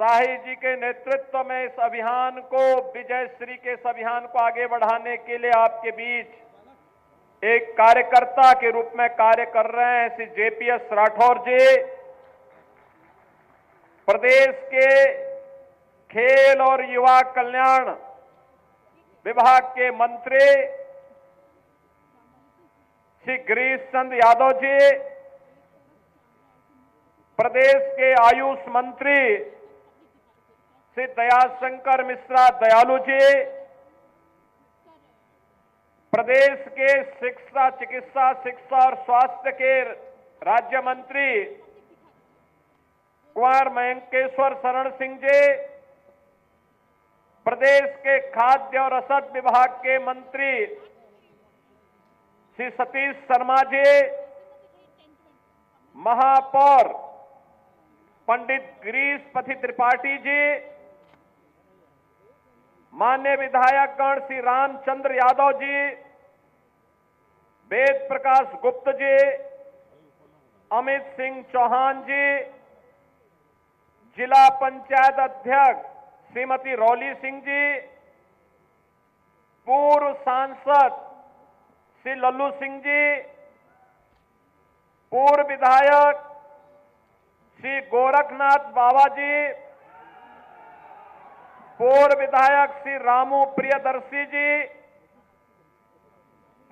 शाही जी के नेतृत्व में इस अभियान को, विजय श्री के इस अभियान को आगे बढ़ाने के लिए आपके बीच एक कार्यकर्ता के रूप में कार्य कर रहे हैं श्री जेपीएस राठौर जी, प्रदेश के खेल और युवा कल्याण विभाग के मंत्री श्री गिरीश चंद्र यादव जी, प्रदेश के आयुष मंत्री श्री दयाशंकर मिश्रा दयालु जी, प्रदेश के चिकित्सा और स्वास्थ्य के राज्य मंत्री कुंवर मयंकेश्वर शरण सिंह जी, प्रदेश के खाद्य और रसद विभाग के मंत्री श्री सतीश शर्मा जी, महापौर पंडित गिरीश पति त्रिपाठी जी, माननीय विधायकगण श्री रामचंद्र यादव जी, वेद प्रकाश गुप्त जी, अमित सिंह चौहान जी, जिला पंचायत अध्यक्ष श्रीमती रौली सिंह जी, पूर्व सांसद श्री लल्लू सिंह जी, पूर्व विधायक श्री गोरखनाथ बाबा जी, पूर्व विधायक श्री रामू प्रियदर्शी जी,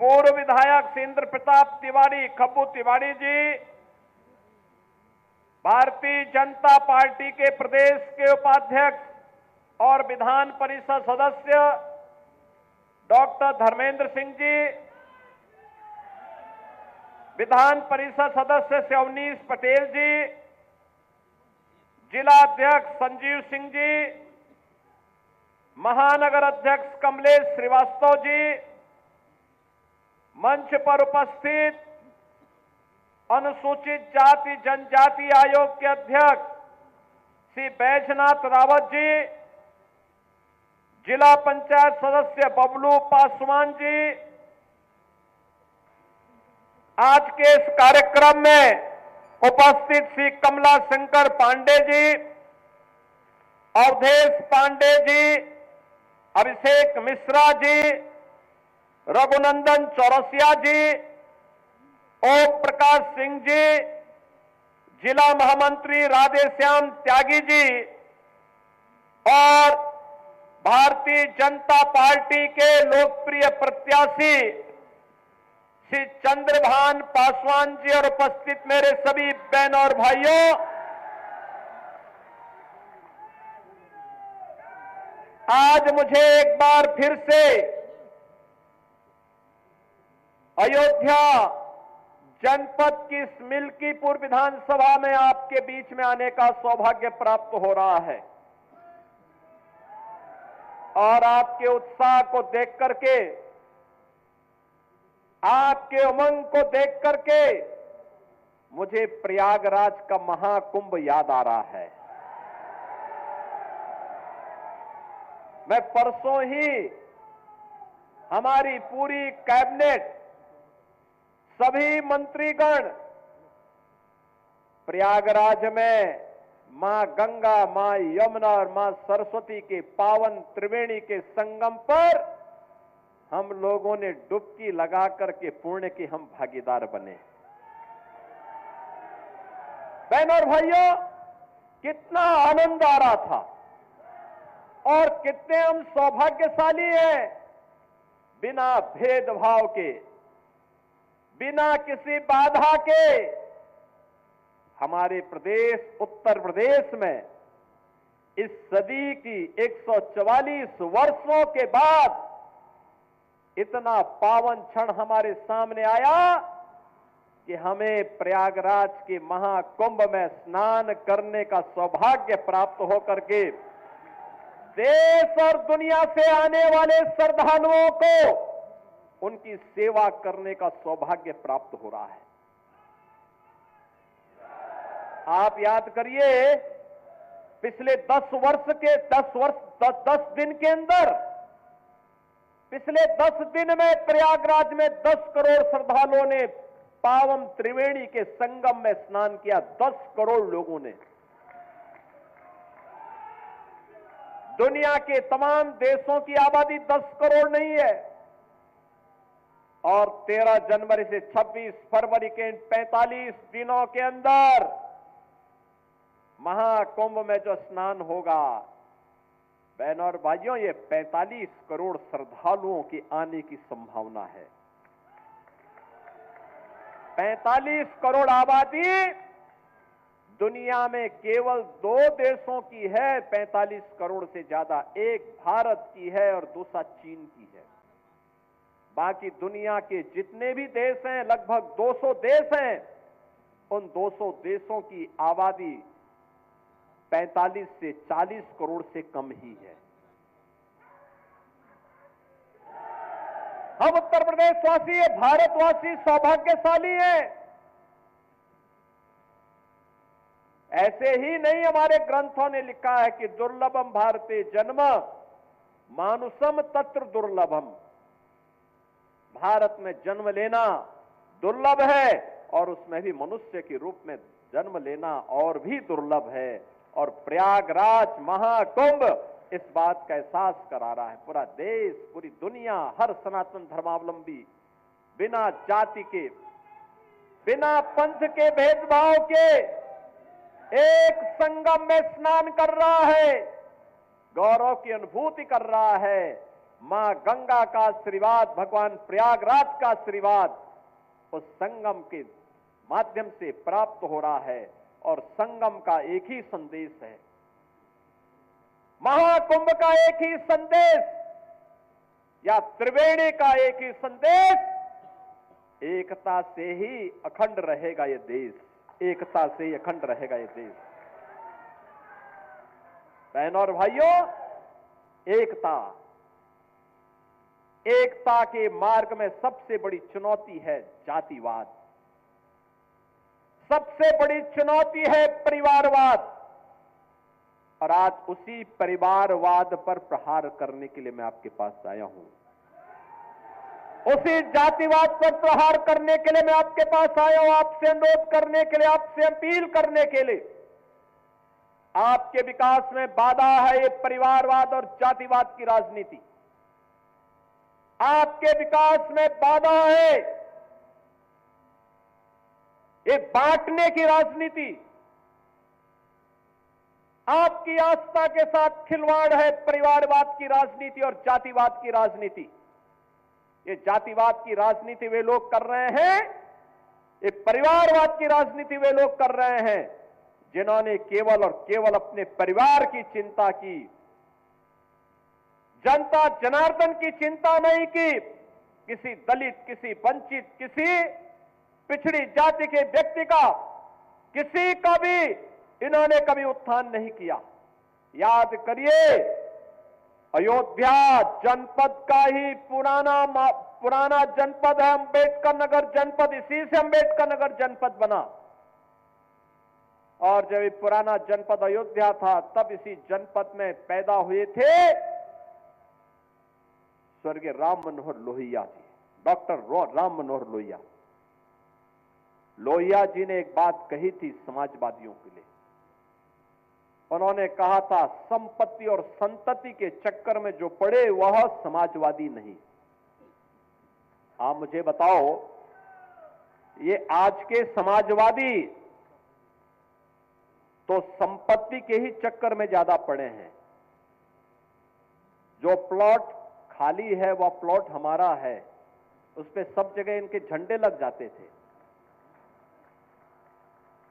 पूर्व विधायक श्री इंद्र प्रताप तिवारी खब्बू तिवारी जी, भारतीय जनता पार्टी के प्रदेश के उपाध्यक्ष और विधान परिषद सदस्य डॉक्टर धर्मेंद्र सिंह जी, विधान परिषद सदस्य श्री अवनीश पटेल जी, जिला अध्यक्ष संजीव सिंह जी, महानगर अध्यक्ष कमलेश श्रीवास्तव जी, मंच पर उपस्थित अनुसूचित जाति जनजाति आयोग के अध्यक्ष श्री बैजनाथ रावत जी, जिला पंचायत सदस्य बबलू पासवान जी, आज के इस कार्यक्रम में उपस्थित श्री कमला शंकर पांडे जी, अवधेश पांडे जी, अभिषेक मिश्रा जी, रघुनंदन चौरसिया जी, ओम प्रकाश सिंह जी, जिला महामंत्री राधेश्याम त्यागी जी और भारतीय जनता पार्टी के लोकप्रिय प्रत्याशी श्री चंद्रभान पासवान जी और उपस्थित मेरे सभी बहन और भाइयों, आज मुझे एक बार फिर से अयोध्या जनपद की इस मिल्कीपुर विधानसभा में आपके बीच में आने का सौभाग्य प्राप्त हो रहा है और आपके उत्साह को देख करके, आपके उमंग को देख करके मुझे प्रयागराज का महाकुंभ याद आ रहा है। मैं परसों ही हमारी पूरी कैबिनेट, सभी मंत्रीगण प्रयागराज में मां गंगा, मां यमुना और मां सरस्वती के पावन त्रिवेणी के संगम पर हम लोगों ने डुबकी लगा करके पुण्य के हम भागीदार बने। बहनों और भाइयों, कितना आनंद आ रहा था और कितने हम सौभाग्यशाली हैं, बिना भेदभाव के, बिना किसी बाधा के हमारे प्रदेश उत्तर प्रदेश में इस सदी की 144 वर्षों के बाद इतना पावन क्षण हमारे सामने आया कि हमें प्रयागराज के महाकुंभ में स्नान करने का सौभाग्य प्राप्त होकर के देश और दुनिया से आने वाले श्रद्धालुओं को उनकी सेवा करने का सौभाग्य प्राप्त हो रहा है। आप याद करिए, पिछले 10 दिन के अंदर, पिछले 10 दिन में प्रयागराज में 10 करोड़ श्रद्धालुओं ने पावन त्रिवेणी के संगम में स्नान किया। 10 करोड़ लोगों ने। दुनिया के तमाम देशों की आबादी 10 करोड़ नहीं है। और 13 जनवरी से 26 फरवरी के इन 45 दिनों के अंदर महाकुंभ में जो स्नान होगा, बहनों और भाइयों, ये 45 करोड़ श्रद्धालुओं की आने की संभावना है। 45 करोड़ आबादी दुनिया में केवल 2 देशों की है, 45 करोड़ से ज्यादा। एक भारत की है और दूसरा चीन की है। बाकी दुनिया के जितने भी देश हैं, लगभग 200 देश हैं, उन 200 देशों की आबादी 45 से 40 करोड़ से कम ही है। हम उत्तर प्रदेशवासी, भारतवासी सौभाग्यशाली हैं। ऐसे ही नहीं, हमारे ग्रंथों ने लिखा है कि दुर्लभम भारते जन्म मानुषम तत्र दुर्लभम। भारत में जन्म लेना दुर्लभ है और उसमें भी मनुष्य के रूप में जन्म लेना और भी दुर्लभ है। और प्रयागराज महाकुंभ इस बात का एहसास करा रहा है। पूरा देश, पूरी दुनिया, हर सनातन धर्मावलंबी बिना जाति के, बिना पंथ के भेदभाव के एक संगम में स्नान कर रहा है, गौरव की अनुभूति कर रहा है। मां गंगा का आशीर्वाद, भगवान प्रयागराज का आशीर्वाद उस संगम के माध्यम से प्राप्त हो रहा है। और संगम का एक ही संदेश है, महाकुंभ का एक ही संदेश, या त्रिवेणी का एक ही संदेश, एकता से ही अखंड रहेगा ये देश, एकता से ही अखंड रहेगा ये देश। बहनों और भाइयों, एकता के मार्ग में सबसे बड़ी चुनौती है जातिवाद, सबसे बड़ी चुनौती है परिवारवाद। और आज उसी परिवारवाद पर प्रहार करने के लिए मैं आपके पास आया हूं। उसी जातिवाद पर प्रहार करने के लिए मैं आपके पास आया हूं, आपसे अनुरोध करने के लिए, आपसे अपील करने के लिए। आपके विकास में बाधा है ये परिवारवाद और जातिवाद की राजनीति। आपके विकास में बाधा है ये बांटने की राजनीति। आपकी आस्था के साथ खिलवाड़ है परिवारवाद की राजनीति और जातिवाद की राजनीति। ये जातिवाद की राजनीति वे लोग कर रहे हैं, ये परिवारवाद की राजनीति वे लोग कर रहे हैं जिन्होंने केवल और केवल अपने परिवार की चिंता की, जनता जनार्दन की चिंता नहीं की। किसी दलित, किसी वंचित, किसी पिछड़ी जाति के व्यक्ति का, किसी का भी इन्होंने कभी उत्थान नहीं किया। याद करिए, अयोध्या जनपद का ही पुराना जनपद है अंबेडकर नगर जनपद, इसी से अंबेडकर नगर जनपद बना। और जब ये पुराना जनपद अयोध्या था, तब इसी जनपद में पैदा हुए थे स्वर्गीय राम मनोहर लोहिया जी, डॉक्टर राम मनोहर लोहिया। लोहिया जी ने एक बात कही थी समाजवादियों के लिए। उन्होंने कहा था, संपत्ति और संतति के चक्कर में जो पड़े वह समाजवादी नहीं। आप मुझे बताओ, ये आज के समाजवादी तो संपत्ति के ही चक्कर में ज्यादा पड़े हैं। जो प्लॉट खाली है वह प्लॉट हमारा है, उस पे सब जगह इनके झंडे लग जाते थे,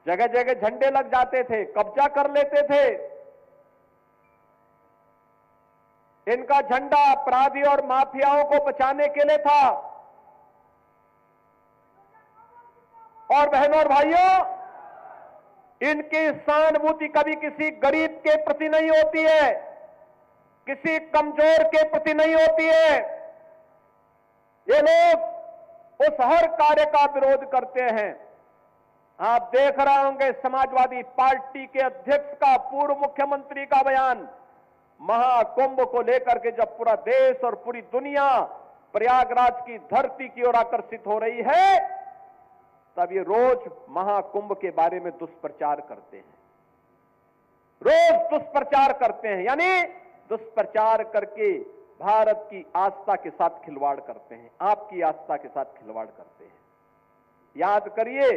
जगह जगह झंडे लग जाते थे, कब्जा कर लेते थे। इनका झंडा अपराधी और माफियाओं को बचाने के लिए था। और बहनों और भाइयों, इनकी सहानुभूति कभी किसी गरीब के प्रति नहीं होती है, किसी कमजोर के प्रति नहीं होती है। ये लोग उस हर कार्य का विरोध करते हैं। आप देख रहे होंगे समाजवादी पार्टी के अध्यक्ष का, पूर्व मुख्यमंत्री का बयान महाकुंभ को लेकर के, जब पूरा देश और पूरी दुनिया प्रयागराज की धरती की ओर आकर्षित हो रही है, तब ये रोज महाकुंभ के बारे में दुष्प्रचार करते हैं, रोज दुष्प्रचार करते हैं। यानी दुष्प्रचार करके भारत की आस्था के साथ खिलवाड़ करते हैं, आपकी आस्था के साथ खिलवाड़ करते हैं। याद करिए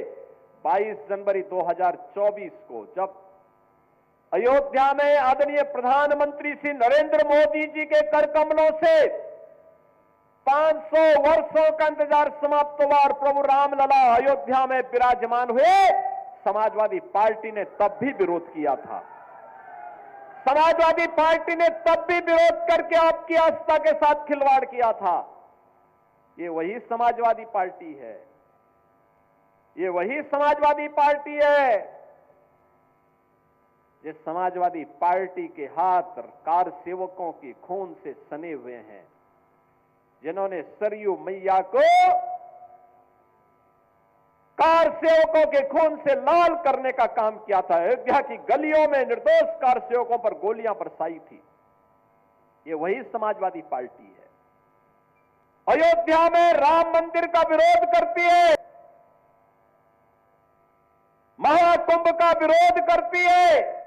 22 जनवरी 2024 को जब अयोध्या में आदरणीय प्रधानमंत्री श्री नरेंद्र मोदी जी के कर कमलों से 500 वर्षों का इंतजार समाप्त हुआ और प्रभु रामलला अयोध्या में विराजमान हुए, समाजवादी पार्टी ने तब भी विरोध किया था। समाजवादी पार्टी ने तब भी विरोध करके आपकी आस्था के साथ खिलवाड़ किया था। ये वही समाजवादी पार्टी है, ये वही समाजवादी पार्टी है जिस समाजवादी पार्टी के हाथ कार सेवकों के खून से सने हुए हैं, जिन्होंने सरयू मैया को कार सेवकों के खून से लाल करने का काम किया था। अयोध्या की गलियों में निर्दोष कार सेवकों पर गोलियां बरसाई थी। ये वही समाजवादी पार्टी है। अयोध्या में राम मंदिर का विरोध करती है, महाकुंभ का विरोध करती है,